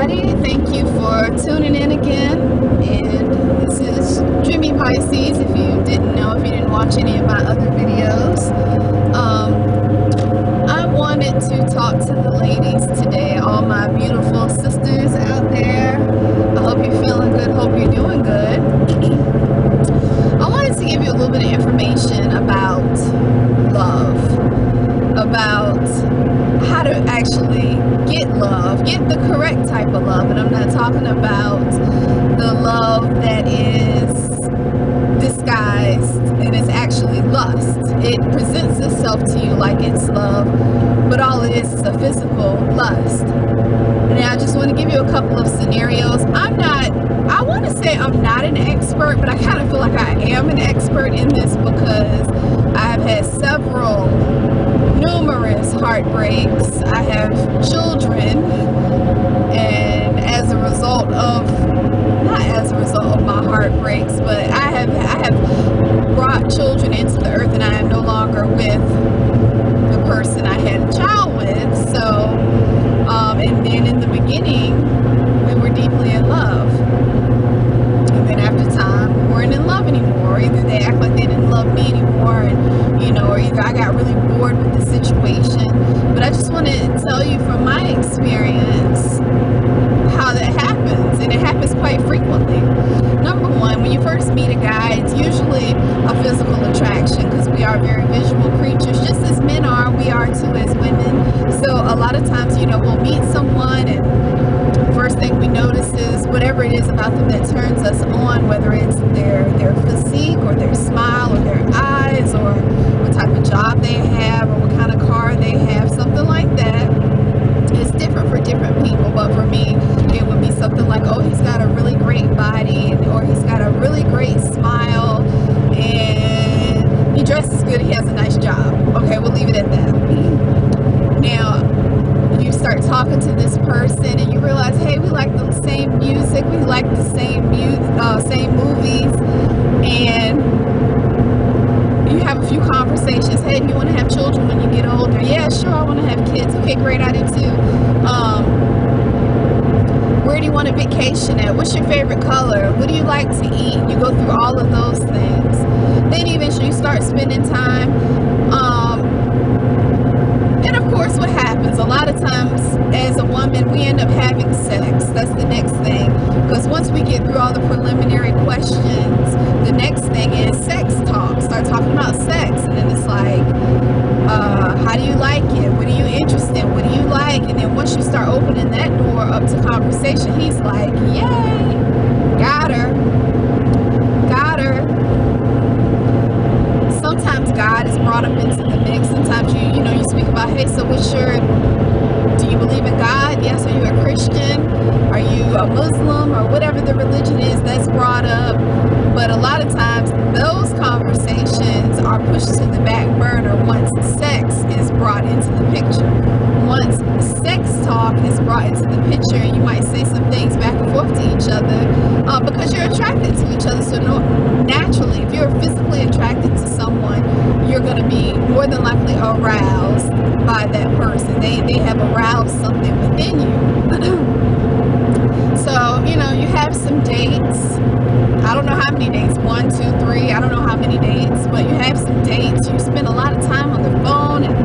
everybody. Thank you for tuning in again. And this is Dreamy Pisces. If you didn't know, if you didn't watch any of my other videos, I wanted to talk to the ladies today, all my beautiful sisters out there. I hope you're feeling good. Hope you're doing good. I wanted to give you a little bit of information about love, about how to actually get love, get the correct type of love. And I'm not talking about the love that is disguised and it's actually lust. It presents itself to you like it's love, but all it is a physical lust. Now I just want to give you a couple of scenarios. I want to say I'm not an expert, but I kind of feel like I am an expert in this because I've had numerous heartbreaks. I have children, and not as a result of my heartbreaks, but I have brought children into the earth, and I am no longer with the person I had a child with. So, and then in the beginning, we were deeply in love. And then after time, we weren't in love anymore. Either they act like they didn't love me anymore, or either I got really bored with the situation. But I just want to tell you from my experience how that happens, and it happens quite frequently. Number one, when you first meet a guy, it's usually a physical attraction because we are very visual creatures, just as men are, we are too as women. So a lot of times, we'll meet someone, and first thing we notice is whatever it is about them that turns us on, whether it's their physique or their smile or their eyes or what type of job they have or what kind of car they have, something like that. It's different for different people, but for me, it would be something like, oh, he's got a really great body, or he's got a really great smile, and he dresses good, he has a nice job. Okay, we'll leave it at that. Now, you start talking to this person, and you realize, hey, we like the same music, we like the same movies, and you have a few conversations. Hey, do you want to have children when you get older? Yeah, sure, I want to have kids. Okay, great, I do too. Where do you want to vacation at? What's your favorite color? What do you like to eat? You go through all of those things. Then eventually you start spending time. And of course, what happens? A lot of times, as a woman, we end up having sex. That's the next thing. Because once we get through all the preliminary questions, the next thing is sex talk. Start talking about sex. And then it's like, how do you like it? What are you interested in? What do you like? And then once you start opening that door up to conversation, he's like, yay, got her. Sometimes God is brought up into the mix. Sometimes you speak about, hey, so do you believe in God? Yes. Are you a Christian? Are you a Muslim? Or whatever the religion is that's brought up. But a lot of times those conversations are pushed to the back burner once sex is brought into the picture. Once sex talk is brought into the picture, and you might say some things back and forth to each other because you're attracted to each other. So naturally, if you're physically attracted to someone, you're going to be more than likely aroused by that person. They have aroused something within you. So, you have some dates. I don't know how many dates, 1, 2, 3, I don't know how many dates, but you have some dates. You spend a lot of time on the phone, and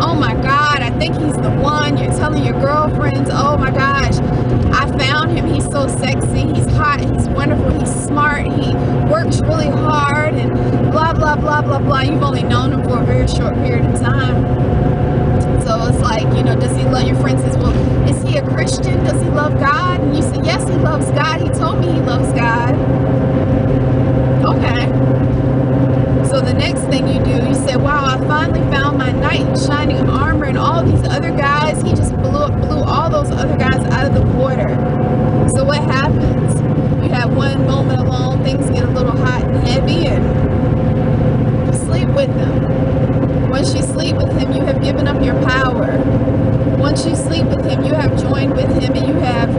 oh my God, I think he's the one. You're telling your girlfriends, oh my gosh, I found him. He's so sexy. He's hot. He's wonderful. He's smart. He works really hard, and blah, blah, blah, blah, blah. You've only known him for a very short period of time. So it's like, does he love, your friend says, well, is he a Christian? Does he love God? And you say, yes, he loves God. He told me he loves God. Okay. So the next thing you do, you say, wow, I finally found my knight in shining armor, and all these other guys, he just blew all those other guys out of the water. So what happens? You have one moment alone, things get a little hot and heavy, and you sleep with him. Once you sleep with him, you have given up your power. Once you sleep with him, you have joined with him, and you have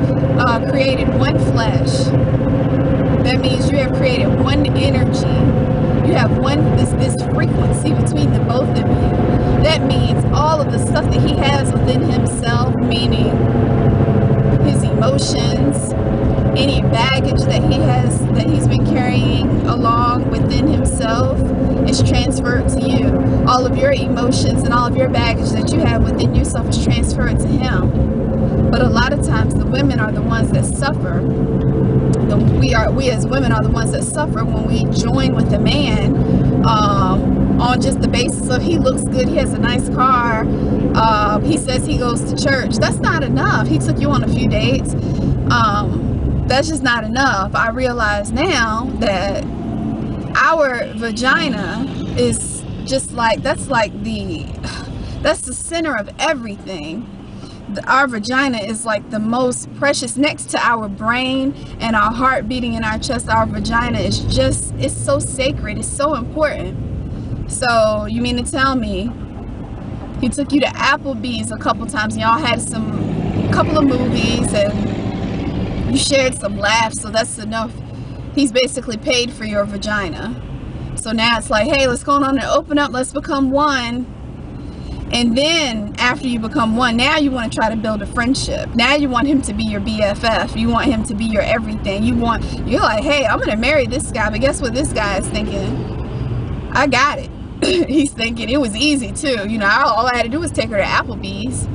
created one flesh. That means you have created one energy. You have this frequency between the both of you. That means all of the stuff that he has within himself, meaning his emotions, any baggage that he's been carrying along within himself is transferred to you. All of your emotions and all of your baggage that you have within yourself is transferred to him. But a lot of times the women are the ones that suffer. We as women are the ones that suffer when we join with a man on just the basis of he looks good, he has a nice car, he says he goes to church. That's not enough. He took you on a few dates. That's just not enough. I realize now that our vagina is just like, that's the center of everything. Our vagina is like the most precious, next to our brain and our heart beating in our chest. Our vagina is just, it's so sacred, it's so important. So you mean to tell me he took you to Applebee's a couple times and y'all had a couple of movies and you shared some laughs, so that's enough. He's basically paid for your vagina. So now it's like, hey, let's go on and open up, let's become one. And then after you become one, now you want to try to build a friendship. Now you want him to be your BFF. You want him to be your everything. You're like, hey, I'm going to marry this guy. But guess what this guy is thinking? I got it. He's thinking it was easy too. You know, all I had to do was take her to Applebee's.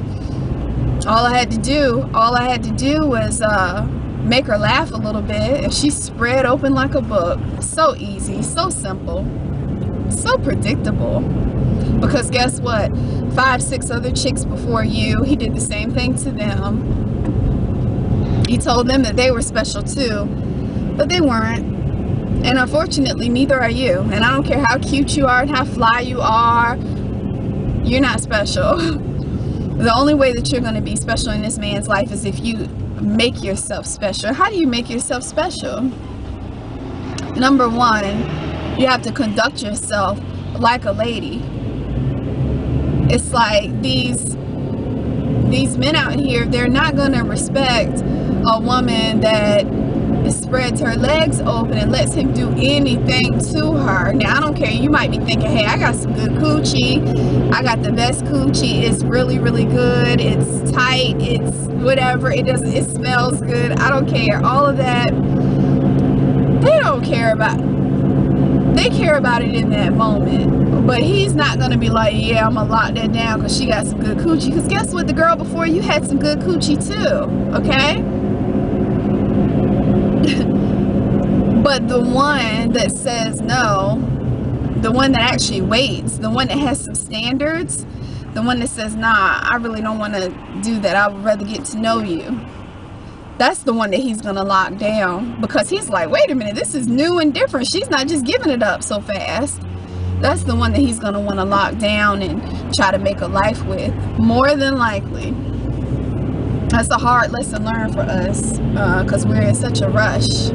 All I had to do was make her laugh a little bit. And she spread open like a book. So easy, so simple, so predictable. Because guess what? 5, 6 other chicks before you, he did the same thing to them. He told them that they were special too, but they weren't. And unfortunately, neither are you. And I don't care how cute you are and how fly you are, you're not special. The only way that you're going to be special in this man's life is if you make yourself special. How do you make yourself special? Number one, you have to conduct yourself like a lady. It's like these men out here, they're not going to respect a woman that spreads her legs open and lets him do anything to her. Now, I don't care. You might be thinking, hey, I got some good coochie. I got the best coochie. It's really, really good. It's tight. It's whatever. It smells good. I don't care. All of that, they don't care about. They care about it in that moment. But he's not going to be like, yeah, I'm going to lock that down because she got some good coochie. Because guess what? The girl before you had some good coochie too. Okay? But the one that says no, the one that actually waits, the one that has some standards, the one that says, nah, I really don't want to do that. I would rather get to know you. That's the one that he's going to lock down, because he's like, wait a minute, this is new and different. She's not just giving it up so fast. That's the one that he's going to want to lock down and try to make a life with, more than likely. That's a hard lesson learned for us, because we're in such a rush.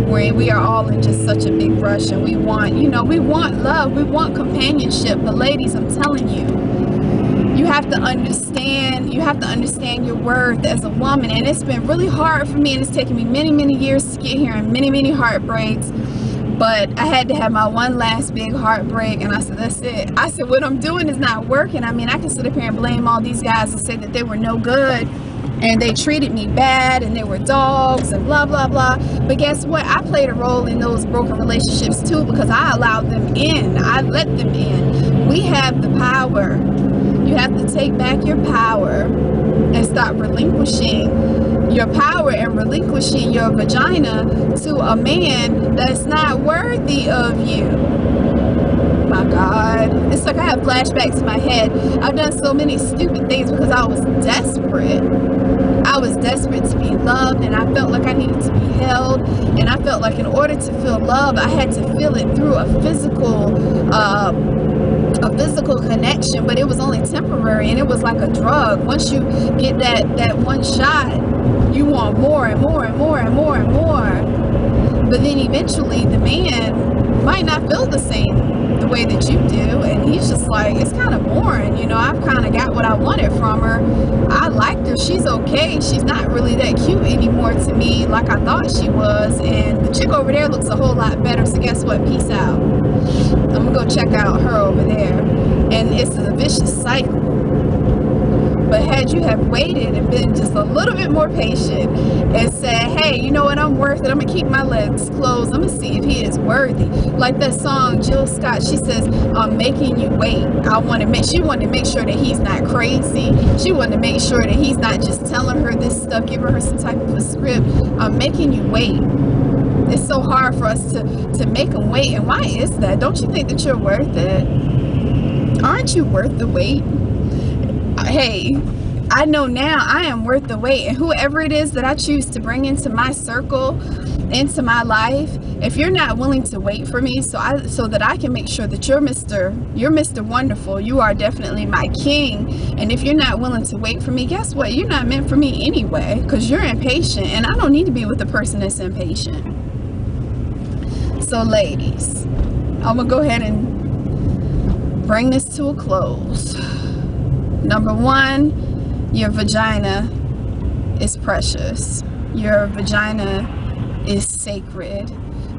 We are all in just such a big rush, and we want, we want love, we want companionship. But ladies, I'm telling you, you have to understand your worth as a woman. And it's been really hard for me, and it's taken me many, many years to get here, and many, many heartbreaks. But I had to have my one last big heartbreak, and I said, that's it. I said, what I'm doing is not working. I mean, I can sit up here and blame all these guys and say that they were no good, and they treated me bad, and they were dogs, and blah, blah, blah. But guess what? I played a role in those broken relationships too, because I allowed them in. I let them in. We have the power. You have to take back your power and stop relinquishing your power and relinquishing your vagina to a man that's not worthy of you. My God. It's like I have flashbacks in my head. I've done so many stupid things because I was desperate. I was desperate to be loved, and I felt like I needed to be held, and I felt like in order to feel love, I had to feel it through a physical connection. But it was only temporary, and it was like a drug. Once you get that one shot, you want more and more and more and more and more. But then eventually the man might not feel the same the way that you do, and he's just like, it's kind of boring, I've kind of got what I wanted from her. I liked her, she's okay, she's not really that cute anymore to me like I thought she was, and the chick over there looks a whole lot better, so guess what, peace out. I'm gonna go check out her over there. And it's a vicious cycle. But had you have waited and been just a little bit more patient and said, hey, you know what, I'm worth it, I'm gonna keep my legs closed, I'm gonna see if he is worthy. Like that song Jill Scott, she says, I'm making you wait. She wanted to make sure that he's not crazy. She wanted to make sure that he's not just telling her this stuff, giving her some type of a script. I'm making you wait. It's so hard for us to make them wait. And why is that? Don't you think that you're worth it? Aren't you worth the wait? Hey, I know now I am worth the wait, and whoever it is that I choose to bring into my circle, into my life, if you're not willing to wait for me so that I can make sure that you're Mr. Wonderful, you are definitely my king, and if you're not willing to wait for me, guess what? You're not meant for me anyway, because you're impatient, and I don't need to be with a person that's impatient. So ladies, I'm gonna go ahead and bring this to a close. Number one, your vagina is precious. Your vagina is sacred.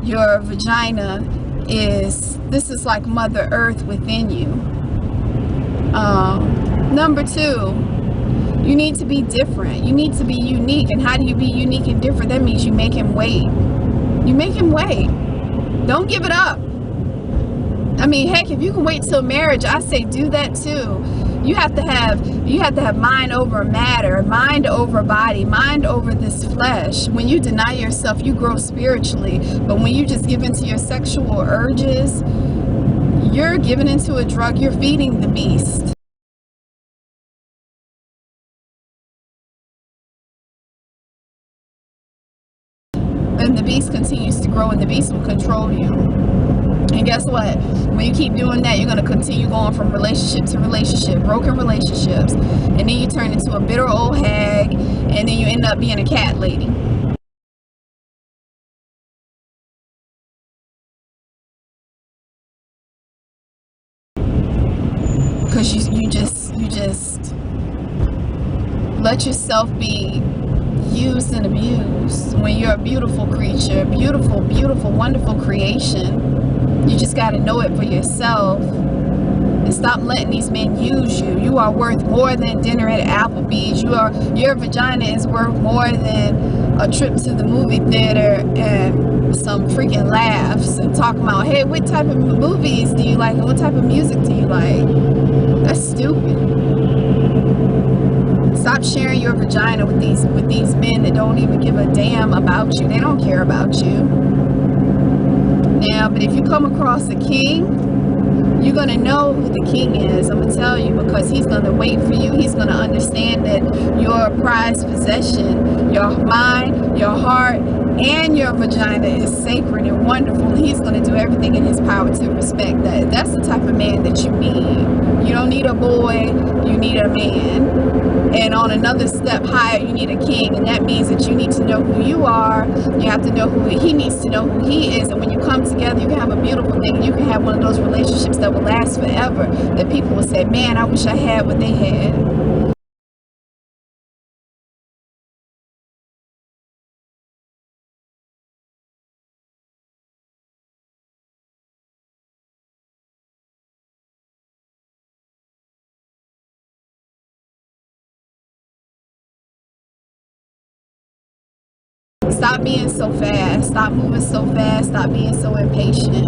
Your vagina this is like Mother Earth within you. Number two, you need to be different. You need to be unique. And how do you be unique and different? That means you make him wait. You make him wait. Don't give it up. I mean, heck, if you can wait till marriage, I say do that too. You have to have mind over matter, mind over body, mind over this flesh. When you deny yourself, you grow spiritually. But when you just give into your sexual urges, you're giving into a drug. You're feeding the beast. And the beast continues to grow, and the beast will control you. And guess what? When you keep doing that, you're going to continue going from relationship to relationship, broken relationships, and then you turn into a bitter old hag, and then you end up being a cat lady. Because you just let yourself be used and abused when you're a beautiful creature, beautiful, beautiful, wonderful creation. You just got to know it for yourself and stop letting these men use you. You are worth more than dinner at Applebee's. Your vagina is worth more than a trip to the movie theater and some freaking laughs and talking about, hey, what type of movies do you like and what type of music do you like? That's stupid. Stop sharing your vagina with these men that don't even give a damn about you. They don't care about you. Now, but if you come across a king, you're going to know who the king is. I'm going to tell you, because he's going to wait for you. He's going to understand that your prized possession, your mind, your heart, and your vagina is sacred and wonderful. And he's going to do everything in his power to respect that. That's the type of man that you need. You don't need a boy, you need a man. And on another step higher, you need a king. And that means that you need to know who you are. You have to know who he needs to know who he is. And when you come together, you can have a beautiful thing. You can have one of those relationships that will last forever. That people will say, man, I wish I had what they had. Stop being so fast. Stop moving so fast. Stop being so impatient.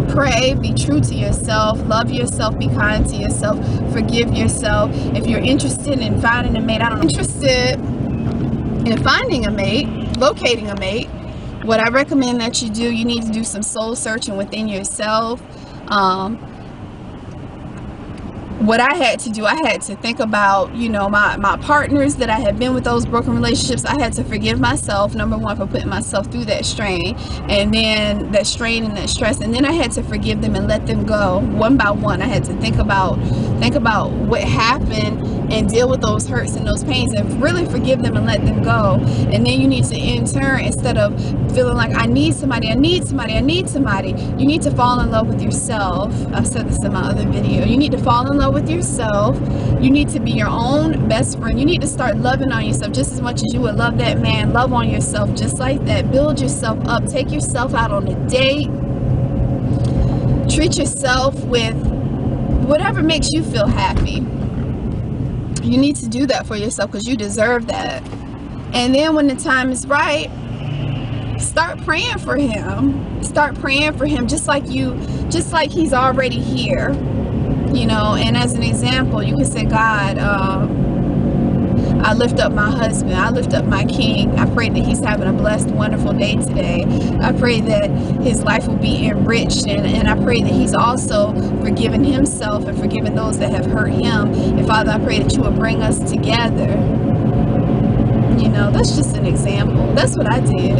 Pray, be true to yourself, love yourself, be kind to yourself, forgive yourself. If you're interested in finding a mate, interested in finding a mate, locating a mate, what I recommend that you do, you need to do some soul searching within yourself. What I had to do, I had to think about, you know, my partners that I had been with, those broken relationships. I had to forgive myself, number one, for putting myself through that strain, and then that strain and that stress, and then I had to forgive them and let them go one by one. I had to think about what happened and deal with those hurts and those pains and really forgive them and let them go. And then you need to, in turn, instead of feeling like I need somebody, you need to fall in love with yourself. I've said this in my other video. You need to fall in love with yourself. You need to be your own best friend. You need to start loving on yourself just as much as you would love that man. Love on yourself just like that. Build yourself up. Take yourself out on a date. Treat yourself with whatever makes you feel happy. You need to do that for yourself because you deserve that. And then when the time is right, start praying for him. Start praying for him just like he's already here. You know, and as an example, you can say, God, I lift up my husband. I lift up my king. I pray that he's having a blessed, wonderful day today. I pray that his life will be enriched. And I pray that he's also forgiven himself and forgiven those that have hurt him. And Father, I pray that you will bring us together. You know, that's just an example. That's what I did.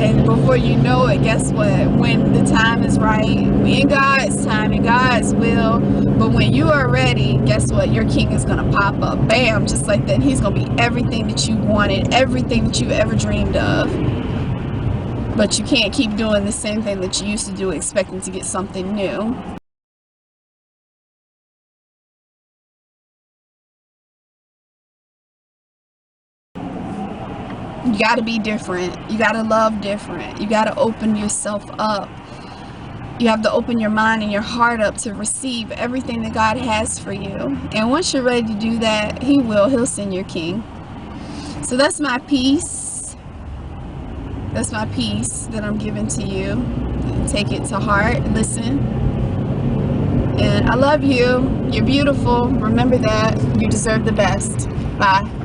And before you know it, guess what? When the time is right, in God's time, in God's will, but when you are ready, guess what? Your king is going to pop up. Bam, just like that. He's going to be everything that you wanted, everything that you ever dreamed of. But you can't keep doing the same thing that you used to do, expecting to get something new. You got to be different. You got to love different. You got to open yourself up. You have to open your mind and your heart up to receive everything that God has for you. And once you're ready to do that, he'll send your king. So that's my peace. That's my peace that I'm giving to you. Take it to heart. Listen. And I love you. You're beautiful. Remember that. You deserve the best. Bye.